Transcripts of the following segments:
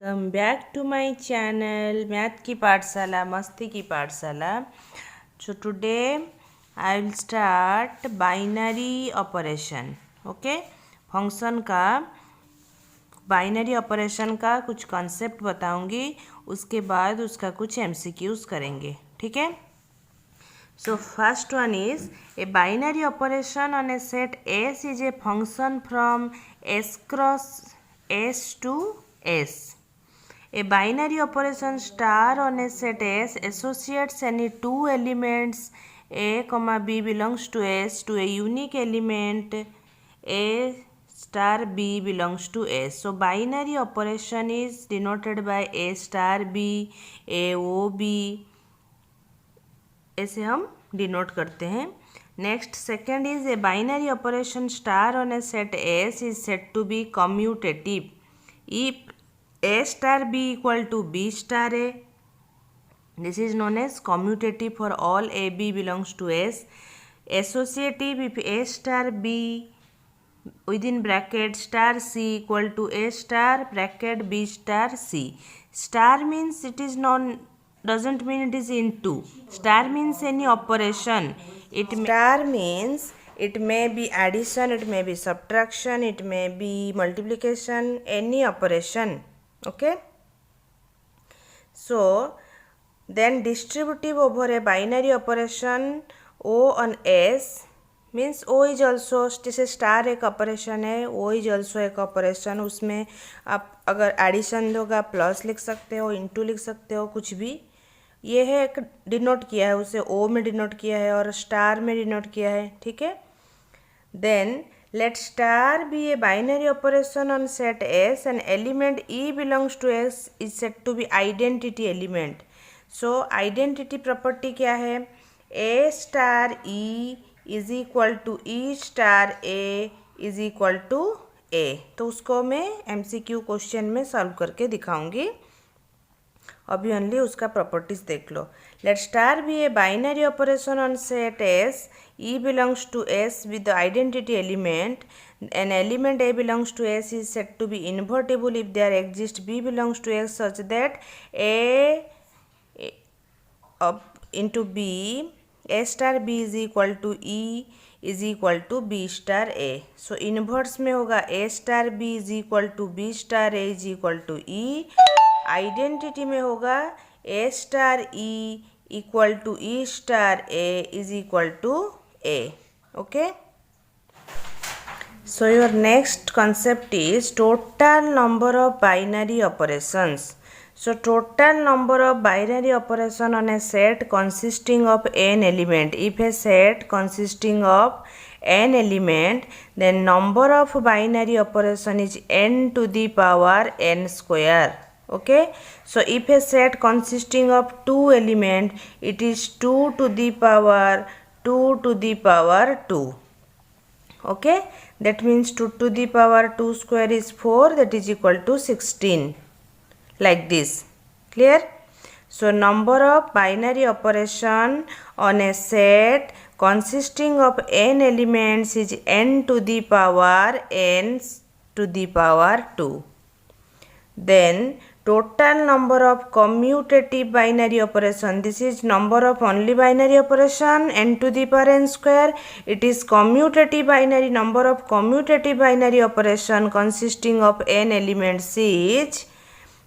Welcome back to my channel math की पाठशाला मस्ती की पाठशाला। So today I will start binary operation. Okay, function का बाइनरी ऑपरेशन का कुछ कॉन्सेप्ट बताऊंगी, उसके बाद उसका कुछ एमसीक्यूज करेंगे। ठीक है। So first one is a binary operation on a set S is a function from S cross S to S. A binary operation star on a set S associates any two elements A, B belongs to S to a unique element A star B belongs to S. So binary operation is denoted by A star B, A O B, ऐसे हम denote करते हैं। Next second is a binary operation star on a set S is said to be commutative if A star B equal to B star A. This is known as commutative for all A B belongs to S. Associative if A star B within bracket star C equal to A star bracket B star C. Star means it is doesn't mean it is into. Star means any operation. Star means it may be addition, it may be subtraction, it may be multiplication, any operation. Okay, so then distributive over a binary operation O on S means O is also, जैसे star एक operation है, O is also एक operation. उसमें आप अगर addition होगा plus लिख सकते हो, इनटू लिख सकते हो, कुछ भी। ये है एक डिनोट किया है, उसे O में डिनोट किया है और स्टार में डिनोट किया है। ठीक है। Then let star be a binary operation on set S and element E belongs to S is said to be identity element. So identity property क्या है? A star E is equal to E star A is equal to A. तो उसको मैं MCQ question में solve करके दिखाऊंगी। अभी only उसका प्रॉपर्टीज देख लो। Let star be a binary operation on set S E belongs to S with the identity element. An element A belongs to S is said to be invertible if there exists B belongs to S such that A into B, A star B is equal to E is equal to B star A. So inverse में होगा A star B is equal to B star A is equal to E. Identity में होगा A star E equal to E star A is equal to A. Okay. So your next concept is total number of binary operations. So total number of binary operation on a set consisting of n element. If a set consisting of n element, then number of binary operation is n to the power n square. Okay, so if a set consisting of two element, it is 2 to the power 2 to the power 2. Okay, that means 2 to the power 2 square is 4, that is equal to 16, like this. Clear? So number of binary operation on a set consisting of n elements is n to the power n to the power 2. Then total number of commutative binary operation, this is number of only binary operation n to the power n square. It is commutative binary, number of commutative binary operation consisting of n elements is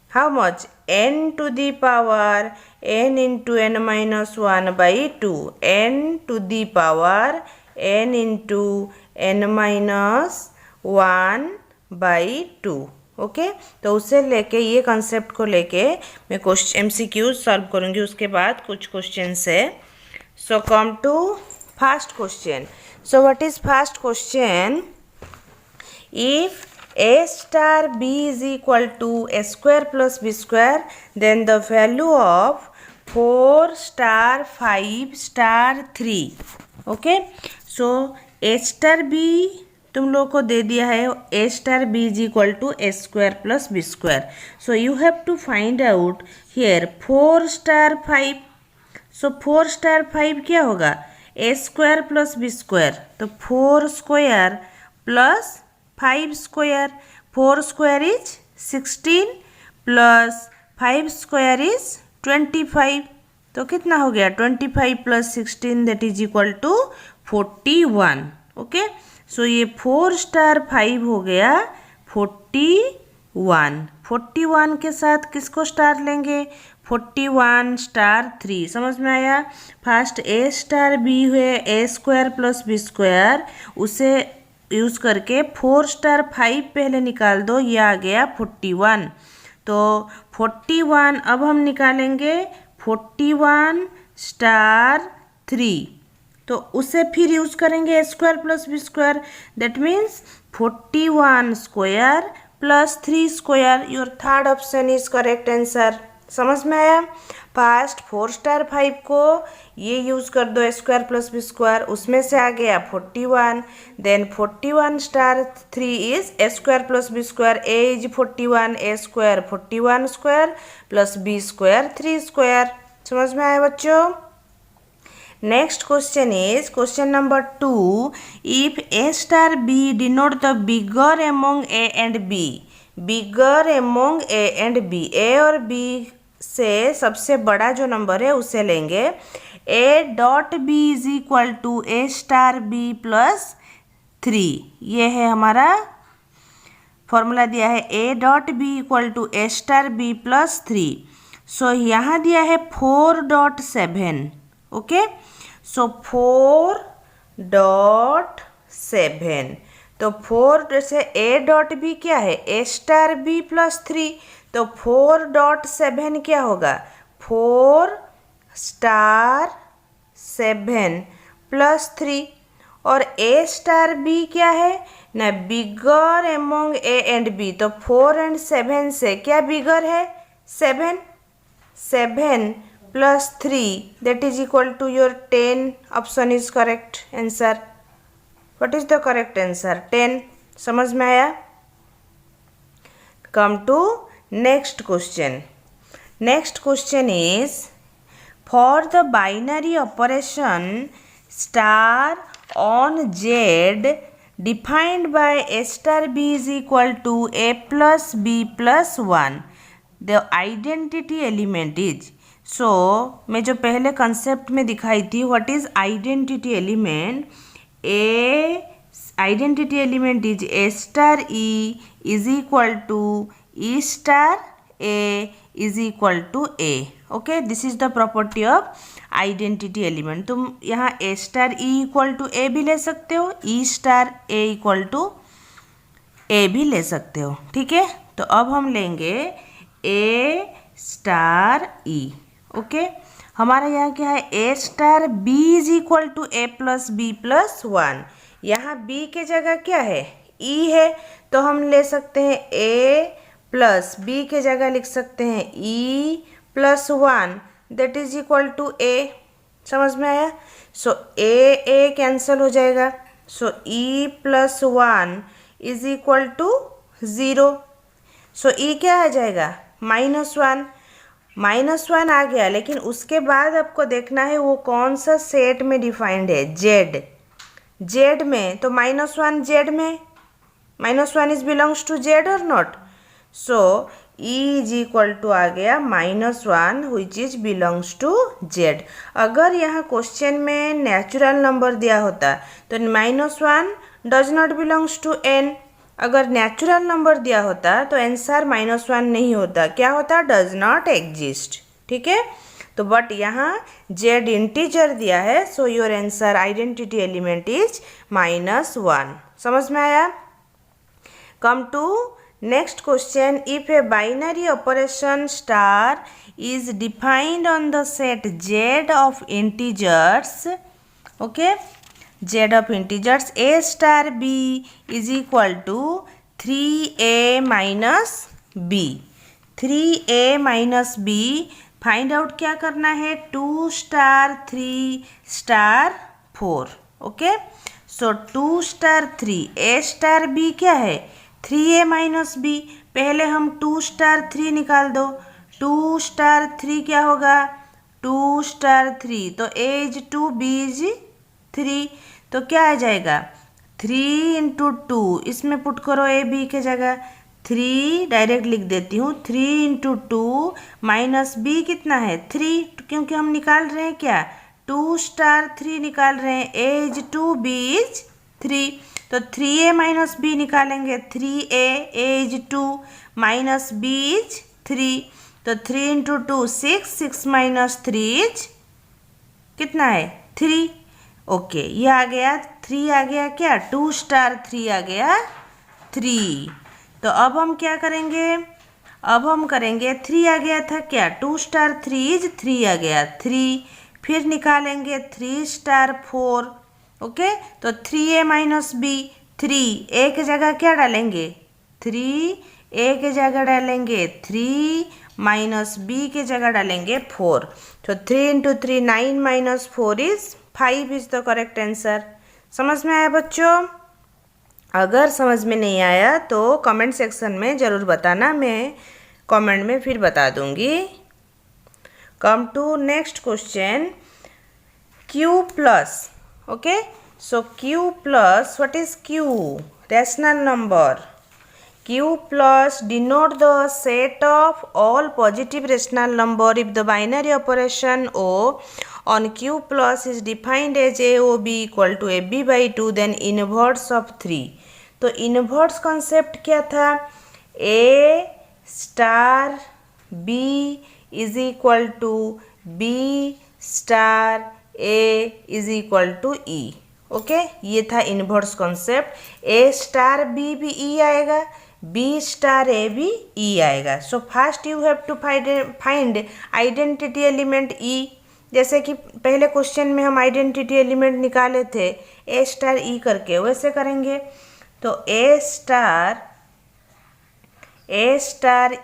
how much? N to the power n into n minus 1 by 2, n to the power n into n minus 1 by 2. Okay, तो उससे लेके ये concept को लेके मैं question MCQ solve करूँगी। उसके बाद कुछ क्वेश्चन है। So come to first question. So what is first question? If A star B is equal to A square plus B square, then the value of 4 star 5 star 3. Okay, so A star B तुम लोग को दे दिया है A star B is equal to A square plus B square. So you have to find out here 4 star 5. So 4 star 5 क्या होगा? A square plus B square. तो 4 square plus 5 square. 4 square is 16 plus 5 square is 25। तो कितना हो गया 25 plus 16 that is equal to 41। Okay, so ये 4 star 5 हो गया 41। 41 के साथ किसको स्टार लेंगे 41 स्टार 3। समझ में आया। फर्स्ट ए स्टार बी हुए ए स्क्वायर प्लस बी स्क्वायर, उसे यूज़ करके 4 स्टार 5 पहले निकाल दो, ये आ गया 41। तो 41 अब हम निकालेंगे 41 स्टार 3, तो उसे फिर यूज़ करेंगे A square plus B square, that means 41 square plus 3 square. Your third option is correct answer. समझ में आया। फर्स्ट 4 स्टार 5 को ये यूज़ कर दो A square plus B square, उसमें से आ गया 41। Then 41 star 3 is A square plus B square, A is 41, A square 41 square plus B square 3 square. समझ में आया बच्चों। Next question is question number 2. If A star B denote the bigger among A and B, bigger among A and B, A और B से सबसे बड़ा जो number है उसे लेंगे। A dot B is equal to A star B plus 3, ये है हमारा फॉर्मूला दिया है। A dot B equal to A star B plus 3। So यहाँ दिया है 4.7। ओके, सो 4.7, तो 4 से ए डॉट बी क्या है ए स्टार बी प्लस 3, तो 4.7 क्या होगा 4 स्टार 7 प्लस 3, और ए स्टार बी क्या है ना बिगर एमोंग ए एंड बी, तो 4 एंड 7 से क्या बिगर है 7 plus 3 that is equal to your 10 option is correct answer. What is the correct answer 10। समझ में आया। Come to next question. Next question is for the binary operation star on Z defined by A star B is equal to A plus B plus 1, the identity element is। सो मैं जो पहले concept में दिखाई थी what is identity element, A identity element is A star E is equal to E star A is equal to A. Okay, this is the property of identity element. तुम यहाँ A star E equal to A भी ले सकते हो, E star A equal to A भी ले सकते हो। ठीक है, तो अब हम लेंगे ए स्टार ई। ओके, हमारा यहाँ क्या है A star B is equal to A plus B plus 1। यहाँ बी के जगह क्या है ई है, तो हम ले सकते हैं ए प्लस बी के जगह लिख सकते हैं E plus 1 that is equal to A. समझ में आया। सो ए कैंसिल हो जाएगा, so E plus 1 is equal to 0। So E क्या आ जाएगा -1, -1 आ गया, लेकिन उसके बाद आपको देखना है वो कौन सा सेट में डिफाइंड है जेड में, तो -1 जेड में, -1 इज बिलोंग्स टू जेड और not. So E is equal to आ गया -1 which is belongs to Z. अगर यहाँ क्वेश्चन में नेचुरल नंबर दिया होता तो -1 does not belongs to N, अगर नेचुरल नंबर दिया होता तो आंसर -1 नहीं होता, क्या होता डज नॉट एग्जिस्ट। ठीक है, तो बट यहाँ जेड इंटीजर दिया है, so your answer identity element is -1। समझ में आया। Come to next question, if a binary operation star is defined on the set Z of integers, okay, z of integers a star b is equal to 3a minus b, 3a minus b find out क्या करना है 2 star 3 star 4। Okay, so 2 star 3 a star b क्या है 3a minus b, पहले हम 2 star 3 निकाल दो, 2 star 3 क्या होगा 2 स्टार 3, तो a इज 2 b इज 3, तो क्या आ जाएगा 3 × 2, इसमें पुट करो ए बी के जगह 3 डायरेक्ट लिख देती हूँ, 3 × 2 माइनस बी कितना है 3, क्योंकि हम निकाल रहे हैं क्या 2 स्टार 3 निकाल रहे हैं, a इज 2 b इज 3, तो 3a माइनस बी निकालेंगे 3a, a is 2 minus b is 3, तो 3 × 2 6, 6 माइनस 3 इज कितना है 3। ओके ये आ गया 3 आ गया क्या 2 स्टार 3 आ गया 3। तो अब हम क्या करेंगे, अब हम करेंगे 3 आ गया था क्या 2 स्टार 3 इज 3 आ गया 3, फिर निकालेंगे 3 स्टार 4। ओके तो 3a माइनस बी 3, a की जगह क्या डालेंगे 3, a की जगह डालेंगे 3 माइनस b की जगह डालेंगे 4, तो 3 × 3 9 minus 4 is 5 is the correct answer. समझ में आया बच्चों? अगर समझ में नहीं आया तो कमेंट सेक्शन में ज़रूर बताना, मैं कमेंट में फिर बता दूंगी। Come to next question, q plus. Okay so q plus, what is q? Rational number. q plus denote the set of all positive rational number if the binary operation O on q plus is defined as AOB equal to AB by 2, then inverse of 3। तो inverse concept क्या था, A star B is equal to B star A is equal to E। Okay ये था inverse concept, A star B भी E आएगा, B star A भी E आएगा। So first you have to find identity element E, जैसे कि पहले question में हम आइडेंटिटी एलिमेंट निकाले थे A स्टार E करके, वैसे करेंगे। तो A star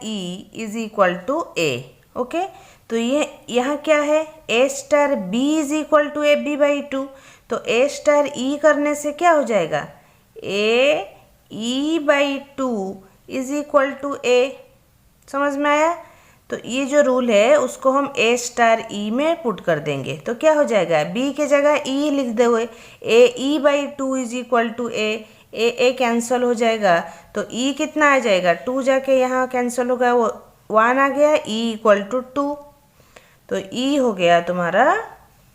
E is equal to A। Okay तो ये यहाँ क्या है, A star B is equal to AB by 2, तो A स्टार E करने से क्या हो जाएगा, A E by 2 is equal to A। समझ में आया? तो ये जो रूल है उसको हम A स्टार E में पुट कर देंगे, तो क्या हो जाएगा, B के जगह E लिख दे हुए, A E by 2 is equal to A cancel हो जाएगा, तो E कितना आ जाएगा, 2 जाके यहाँ कैंसिल होगा, वो 1 आ गया, E इक्वल टू 2, तो E हो गया तुम्हारा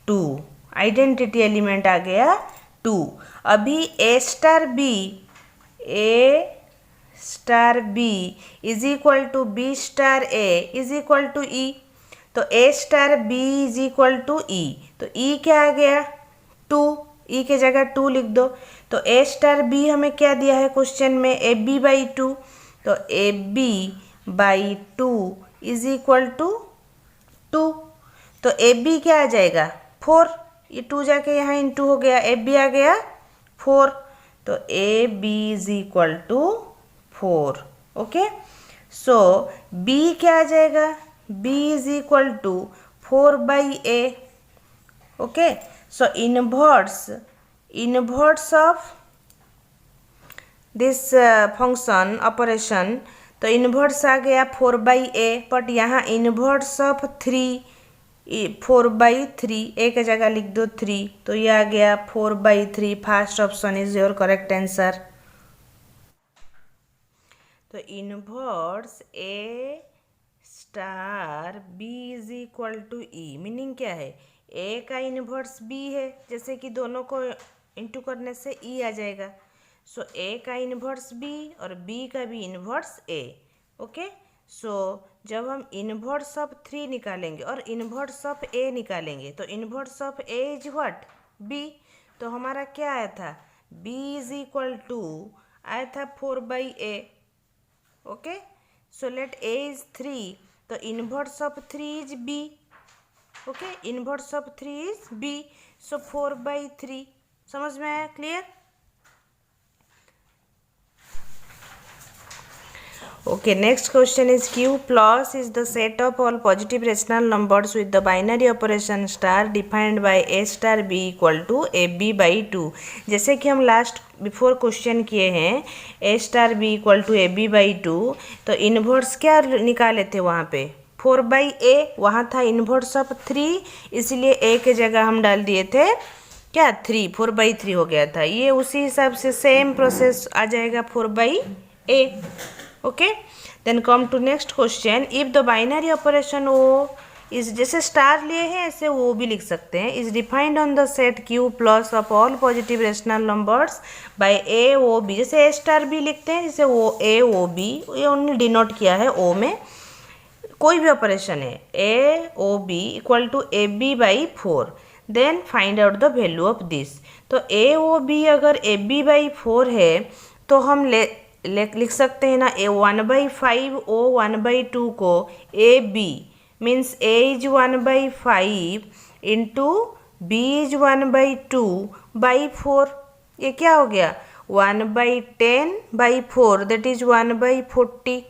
2, आइडेंटिटी एलिमेंट आ गया 2। अभी A star B is equal to B star A is equal to E, तो A star B is equal to E, तो E क्या आ गया 2, E के जगह 2 लिख दो। तो A स्टार B हमें क्या दिया है क्वेश्चन में, AB बाई 2, तो AB by 2 is equal to 2, तो AB क्या आ जाएगा 4, ये 2 जाके यहाँ इंटू हो गया, AB आ गया 4, तो AB is equal to 4। Okay so B क्या आ जाएगा, B is equal to 4 by A। Okay so inverse of this function operation, तो इनवर्स आ गया 4 बाई A, बट यहाँ इनवर्स ऑफ 4 बाई 3, A के जगह लिख दो 3, तो ये आ गया 4 by 3। First option is your correct answer. तो inverse A star B is equal to E, meaning क्या है, A का इनवर्स B है, जैसे कि दोनों को इंटू करने से E आ जाएगा, सो A का इनवर्स B और B का भी इनवर्स A। ओके सो जब हम इनवर्स ऑफ 3 निकालेंगे और इनवर्स ऑफ A निकालेंगे, तो inverse of A is what B, तो हमारा क्या आया था, B इज इक्वल टू आया था 4 by A। Okay so let A is 3, तो inverse of 3 is B। Okay inverse of 3 is B, so 4 by 3। समझ में आया? Clear? Okay, next question is Q plus is the set of all positive rational numbers with the binary operation star defined by A star B equal to AB by 2। जैसे कि हम last before question किए हैं A star B equal to AB by 2, तो inverse क्या निकाले थे वहाँ पे 4 बाई A, वहाँ था इन्वर्स ऑफ 3, इसलिए A के जगह हम डाल दिए थे क्या 3, 4 बाई 3 हो गया था। ये उसी हिसाब से सेम प्रोसेस आ जाएगा 4 by A। Okay, then come to next question, if the binary operation O is, जैसे स्टार लिए हैं ऐसे वो भी लिख सकते हैं, is defined on the set Q plus of all positive rational numbers by A O B, जैसे ए स्टार बी लिखते हैं, जैसे वो ए ओ बी, ये ओनली डिनोट किया है ओ में, कोई भी ऑपरेशन है, A O B equal to A B by 4, then find out the value of this. तो ए ओ बी अगर ए बी बाई 4 है तो हम लिख सकते हैं ना, ए 1/5 ओ 1/2 को A B means A is 1/5 into B is 1/2/4, ये क्या हो गया 1/10/4 दैट इज 1/40।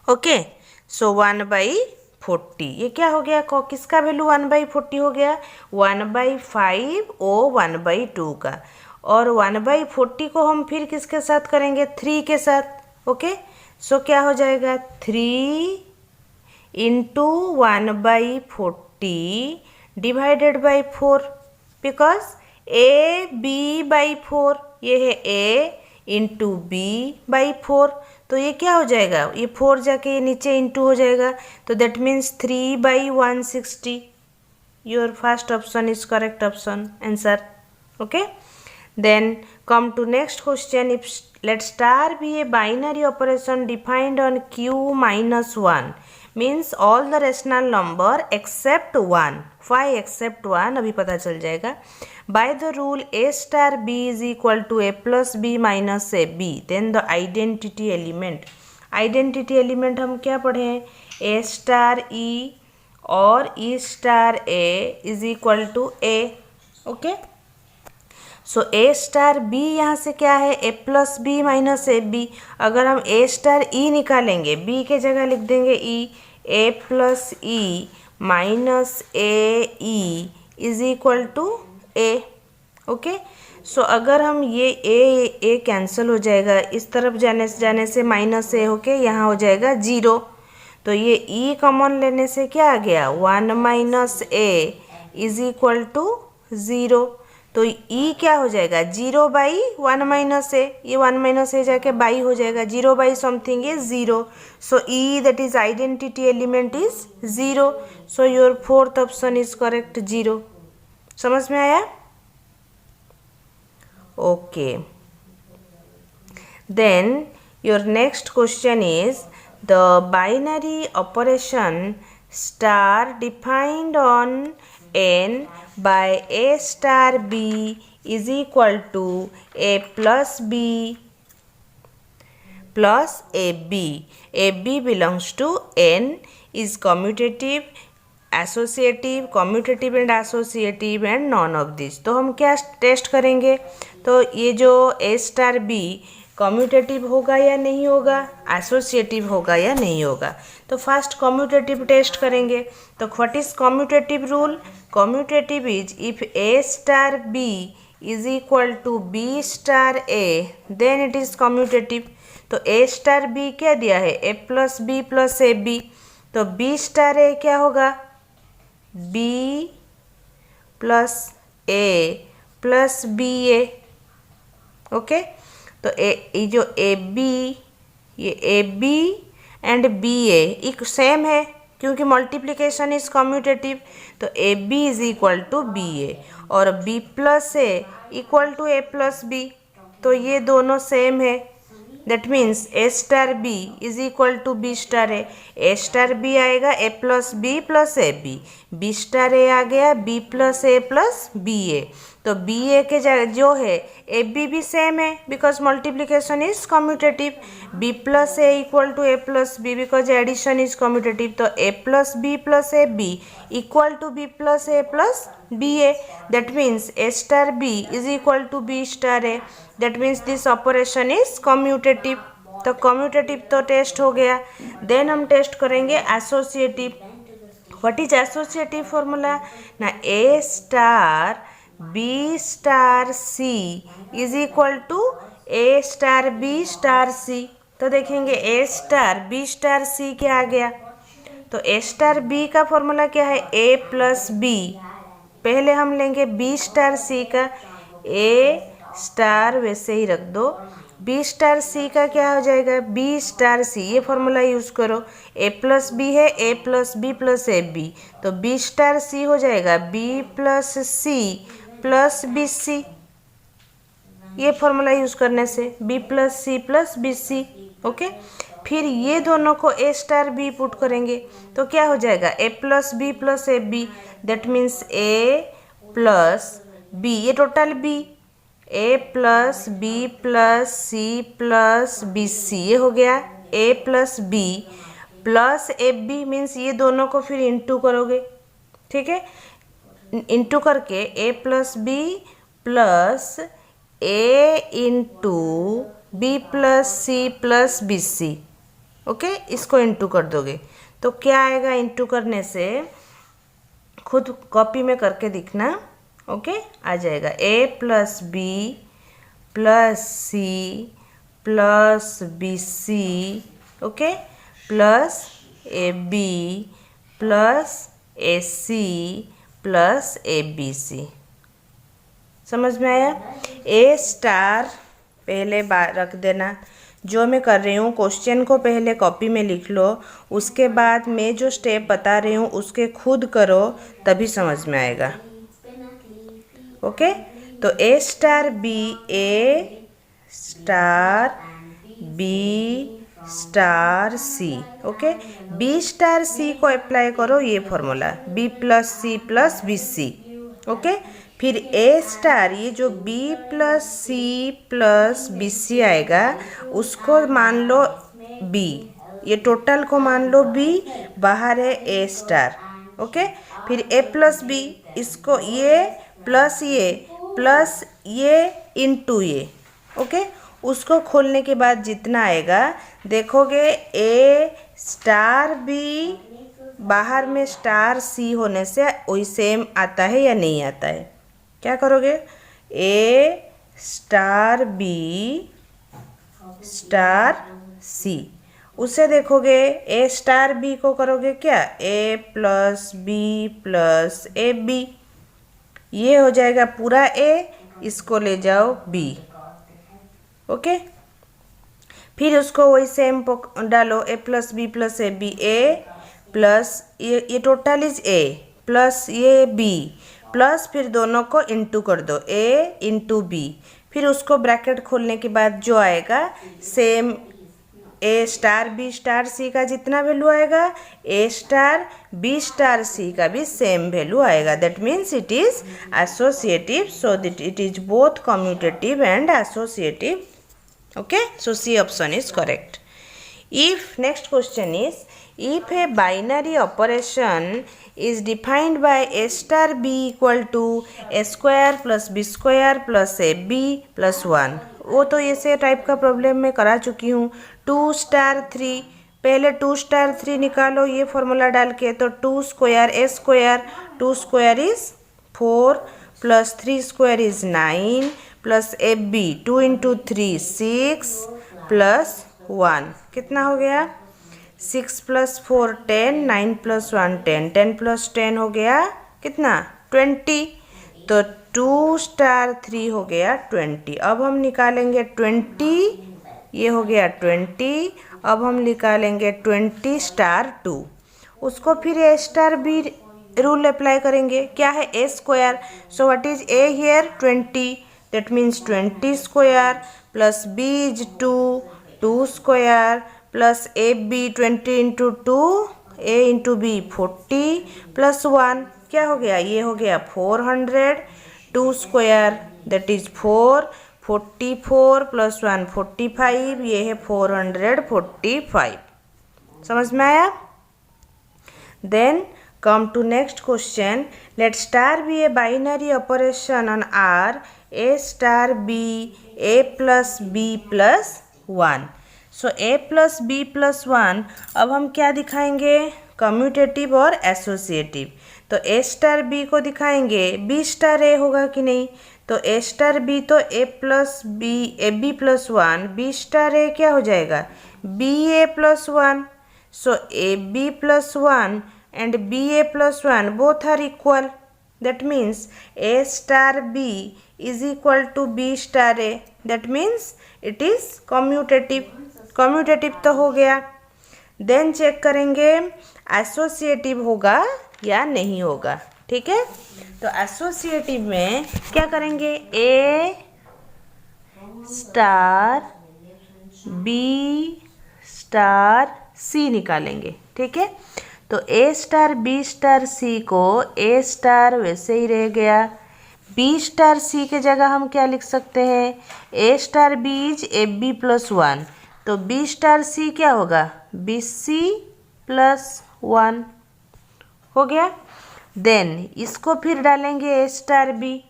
ओके, सो 1/40 ये क्या हो गया, किसका वैल्यू 1/40 हो गया 1/5 ओ 1/2 का, और 1/40 को हम फिर किसके साथ करेंगे 3 के साथ। ओके, सो क्या हो जाएगा 3 into 1/40 divided by 4, because A B by 4 ये है ए इंटू बी बाई 4, तो ये क्या हो जाएगा, ये 4 जाके ये नीचे इंटू हो जाएगा, तो that means 3/160। Your first option is correct option answer. Okay, then come to next question, if let star be a binary operation defined on q minus 1 means all the rational number except 1, why except 1 अभी पता चल जाएगा, by the rule a star b is equal to a plus b minus a b, then the identity element, identity element हम क्या पढ़े हैं, a star e और e star a is equal to a। Okay, so A star B यहाँ से क्या है A plus B minus A B, अगर हम ए स्टार ई निकालेंगे बी के जगह लिख देंगे E, A plus E minus A E is equal to A. Okay, so अगर हम ये ए कैंसिल हो जाएगा, इस तरफ जाने से माइनस ए होके यहाँ हो जाएगा 0, तो ये ई कॉमन लेने से क्या आ गया 1 minus A is equal to 0, तो ई क्या हो जाएगा 0/1 माइनस ए, ये 1 माइनस ए जाके बाई हो जाएगा, 0 something is 0, so E that is identity element is 0, so your fourth option is correct 0। समझ में आया? Okay, then your next question is the binary operation star defined on n by a star b is equal to a plus b plus ab, ab belongs to n, is commutative, associative, commutative and associative and none of this। तो हम क्या test करेंगे, तो ये जो a star b commutative होगा या नहीं होगा, एसोसिएटिव होगा या नहीं होगा, तो फर्स्ट कम्यूटेटिव टेस्ट करेंगे। तो what is commutative rule, commutative is if A star B is equal to B star A then it is commutative. तो ए स्टार बी क्या दिया है A plus B plus A B, तो B star A क्या होगा B plus A plus B A. Okay, तो ये जो ए बी, ये A B and B A एक सेम है क्योंकि मल्टीप्लिकेशन इज कम्यूटेटिव, तो A B is equal to B A और B plus A equal to A plus B, तो ये दोनों सेम है, that means A star B is equal to B star A star B आएगा A plus B, B star A आ गया B plus B ए, तो B ए के जो है ए बी भी सेम है because multiplication is commutative, B plus A equal to A plus B because addition is commutative, तो A plus A B equal to B plus B A, that means A star B is equal to B star A, that means this operation is commutative. तो commutative तो test हो गया, then हम test करेंगे associative. What is associative formula ना, ए star B star C is equal to A star B star C, तो देखेंगे A star B star C क्या आ गया, तो ए स्टार बी का फॉर्मूला क्या है ए प्लस बी, पहले हम लेंगे बी स्टार सी का, ए स्टार वैसे ही रख दो बी स्टार सी का क्या हो जाएगा, बी स्टार सी, ये फॉर्मूला यूज करो, ए प्लस बी है, A plus B plus A B, तो बी स्टार सी हो जाएगा B plus C plus B C, ये फॉर्मूला यूज करने से B plus B C. Okay, फिर ये दोनों को ए स्टार बी पुट करेंगे तो क्या हो जाएगा, A plus A B, that means A plus B, ये total B, A plus C plus B C, ये हो गया A plus B plus A B, means ये दोनों को फिर इंटू करोगे, ठीक है, इंटू करके A plus B plus A into B plus B C, okay, इसको इंटू कर दोगे तो क्या आएगा, इंटू करने से खुद कॉपी में करके दिखना, ओके, आ जाएगा A plus B plus C plus B C, okay, plus A B plus A C plus A B C. समझ में आया? ए स्टार पहले रख देना, जो मैं कर रही हूँ क्वेश्चन को पहले कॉपी में लिख लो, उसके बाद मैं जो स्टेप बता रही हूँ उसके खुद करो, तभी समझ में आएगा। ओके, तो A star B star C, okay, B star C को अप्लाई करो, ये formula B plus B okay, फिर ए स्टार, ये जो बी प्लस बी सी आएगा उसको मान लो बी, ये टोटल को मान लो बी, बाहर है ए स्टार, ओके, फिर ए प्लस बी, इसको ये प्लस ये इंटू ये, ओके, उसको खोलने के बाद जितना आएगा देखोगे, ए स्टार बी बाहर में स्टार सी होने से वही सेम आता है या नहीं आता है, क्या करोगे, ए स्टार बी स्टार सी, उसे देखोगे ए स्टार बी को करोगे क्या, ए प्लस ए बी, ये हो जाएगा पूरा ए, इसको ले जाओ बी, ओके, फिर उसको वही सेम डालो, ए प्लस बी ए प्लस ये टोटल इज ए प्लस ये बी प्लस फिर दोनों को इंटू कर दो, ए इंटू बी, फिर उसको ब्रैकेट खोलने के बाद जो आएगा सेम ए स्टार बी स्टार सी का जितना वैल्यू आएगा, ए स्टार बी स्टार सी का भी सेम वैल्यू आएगा, that means it is associative, so that it is both commutative and associative, okay, so C option is correct. If next question is, if a binary operation is defined by a star b equal to a square plus b square plus a b plus 1, वो तो ऐसे type का problem मैं करा चुकी हूँ, 2 star 3, पहले 2 star 3 निकालो ये फॉर्मूला डाल के, तो 2 square A square, 2 square is 4 plus 3 square is 9 plus A B, 2 into 3 6 plus 1 कितना हो गया, 6 प्लस 4 10, 9 प्लस 1 10, 10 प्लस 10 हो गया कितना 20, तो 2 स्टार 3 हो गया 20। अब हम निकालेंगे 20, ये हो गया 20, अब हम निकालेंगे 20 स्टार 2, उसको फिर A star B rule apply करेंगे, क्या है A square, so what is A here 20, that means 20 square plus b is 2 square plus ab 20 into 2 a into b 40 plus 1 क्या हो गया, ये हो गया 400, 2 square that is 4, 44 plus 1 45, ये है 445। समझ में आया? Then come to next question. Let star be a binary operation on R, A star B, A plus B plus 1. So A plus B plus 1, अब हम क्या दिखाएंगे, कम्यूटेटिव और एसोसिएटिव। तो A स्टार B को दिखाएंगे, B स्टार A होगा कि नहीं, तो A स्टार B तो A plus B, A B plus 1, B star A क्या हो जाएगा, B A plus 1। So A B plus 1 and ba plus 1 both are equal, that means a star b is equal to b star a, that means it is commutative तो हो गया। Then check करेंगे associative होगा या नहीं होगा, ठीक है। तो एसोसिएटिव में क्या करेंगे, ए स्टार बी स्टार सी निकालेंगे, ठीक है। तो A star B star C को ए स्टार वैसे ही रह गया, बी स्टार सी के जगह हम क्या लिख सकते हैं, A star B is A B plus one, तो बी स्टार सी क्या होगा, बी सी प्लस वन हो गया। देन इसको फिर डालेंगे ए स्टार बी,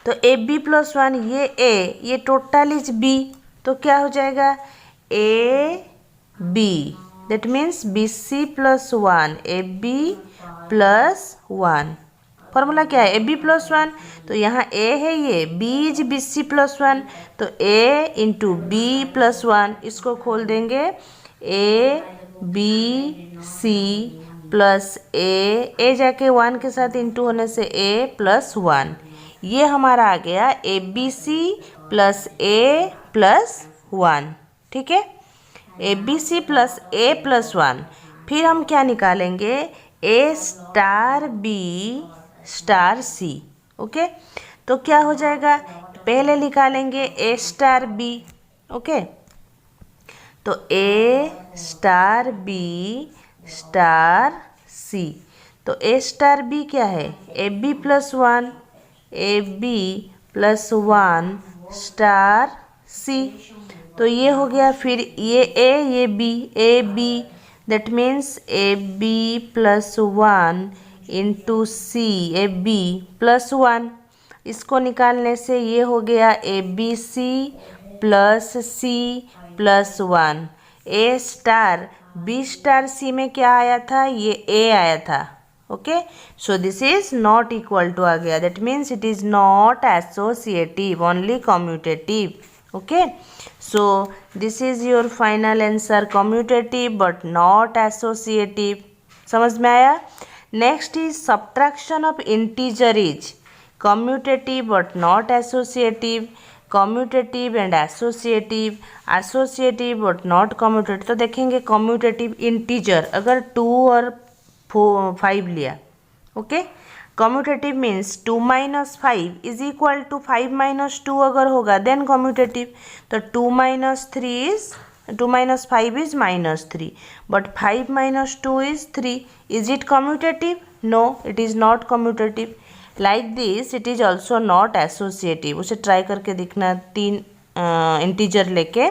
तो ए बी प्लस वन, ये टोटल इज बी, तो क्या हो जाएगा A B, that means B C plus one, A B plus one. Formula क्या है, ए बी प्लस वन, तो यहाँ ए है, ये B is B C plus one, तो A into B plus one, इसको खोल देंगे ए बी सी प्लस ए जाके वन के साथ इंटू होने से ए प्लस वन, ये हमारा आ गया A B C plus A plus one, ठीक है। A B C plus A plus one, फिर हम क्या निकालेंगे, A star B star C, okay. तो क्या हो जाएगा, पहले निकालेंगे ए स्टार बी, ओके। तो A star B star C, तो ए स्टार बी क्या है, A B plus one, A B plus one star C, तो ये हो गया। फिर ये B, A B, that means A B plus one into C, A B plus one, इसको निकालने से ये हो गया A B C plus C plus one. A star B star C में क्या आया था, ये ए आया था, okay. So this is not equal to आ गया, that means it is not associative, only commutative, okay, so this is your final answer, commutative but not associative। समझ में आया। Next is subtraction of integer is commutative but not associative, commutative and associative, associative but not commutative। तो देखेंगे commutative integer अगर 2 और 5 लिया, okay. Commutative means 2 minus 5 is equal to 5 minus 2 अगर होगा देन कम्यूटेटिव, तो 2 minus 5 is minus 3, but 5 minus 2 is 3, is it commutative, no it is not commutative. Like this it is also not associative. उसे try करके दिखना, 3 integer लेके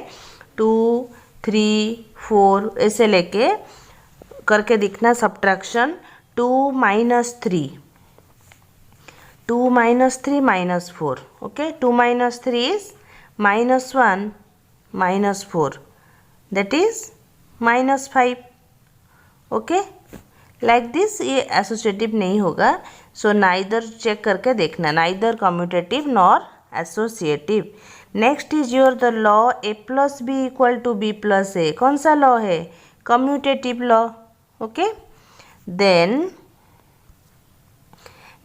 2 3 4 ऐसे लेके करके दिखना subtraction. 2 minus 3 minus 4, okay. 2 minus 3 is minus 1 minus 4, that is minus 5, okay. Like this ये associative नहीं होगा, सो नाइदर चेक करके देखना, neither commutative nor associative. Next is your the law A plus B equal to B plus A. कौन सा law है, commutative law, okay. Then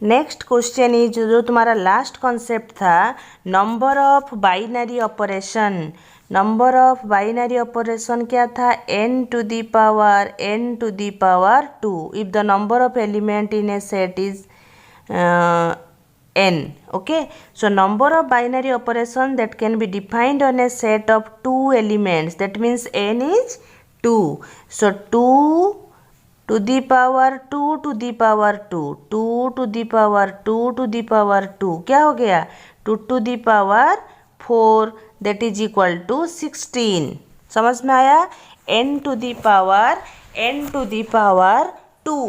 next question is जो तुम्हारा लास्ट कॉन्सेप्ट था, number of binary operation. Number of binary operation क्या था, n to the power 2 if the number of element in a set is n, okay। So number of binary operation that can be defined on a set of 2 elements, that means n is 2, so 2 to the power 2 to the power 2, 2 to the power 2 to the power 2 क्या हो गया, 2 to the power 4, that is equal to 16। समझ में आया, n to the power 2,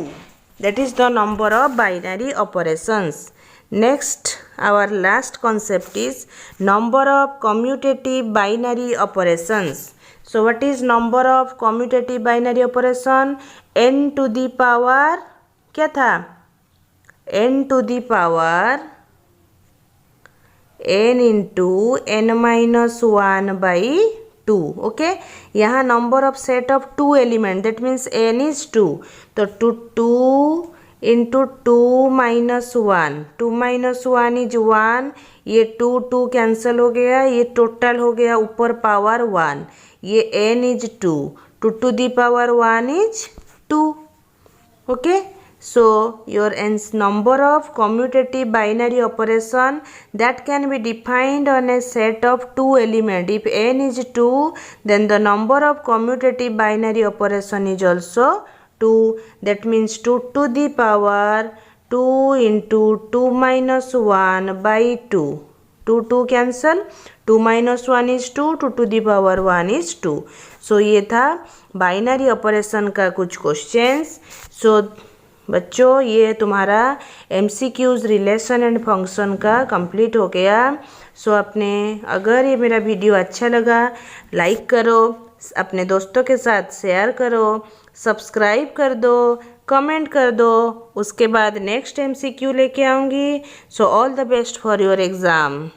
that is the number of binary operations। Next our last concept is number of commutative binary operations। So what is number of commutative binary operation, n to the power क्या था, n to the power n into n minus 1 by 2, okay। यहाँ number of set of 2 element, that means n is 2, तो 2 into 2 minus 1, 2 minus 1 is 1, ये 2 cancel हो गया, ये total हो गया ऊपर पावर 1, ये n is 2, 2 to the power 1 is 2. Okay, so your number of commutative binary operation that can be defined on a set of 2 elements. If n is 2, then the number of commutative binary operation is also 2. That means 2 to the power 2 into 2 minus 1 by 2. 2 cancel, 2 minus 1 is 2, 2 to the power 1 is 2. So ये था binary operation का कुछ questions. सो बच्चों ये तुम्हारा MCQs relation and function का complete हो गया. सो अगर ये मेरा वीडियो अच्छा लगा लाइक करो, अपने दोस्तों के साथ शेयर करो, सब्सक्राइब कर दो, कमेंट कर दो. उसके बाद नेक्स्ट MCQ लेके आऊँगी. So all the best for your exam.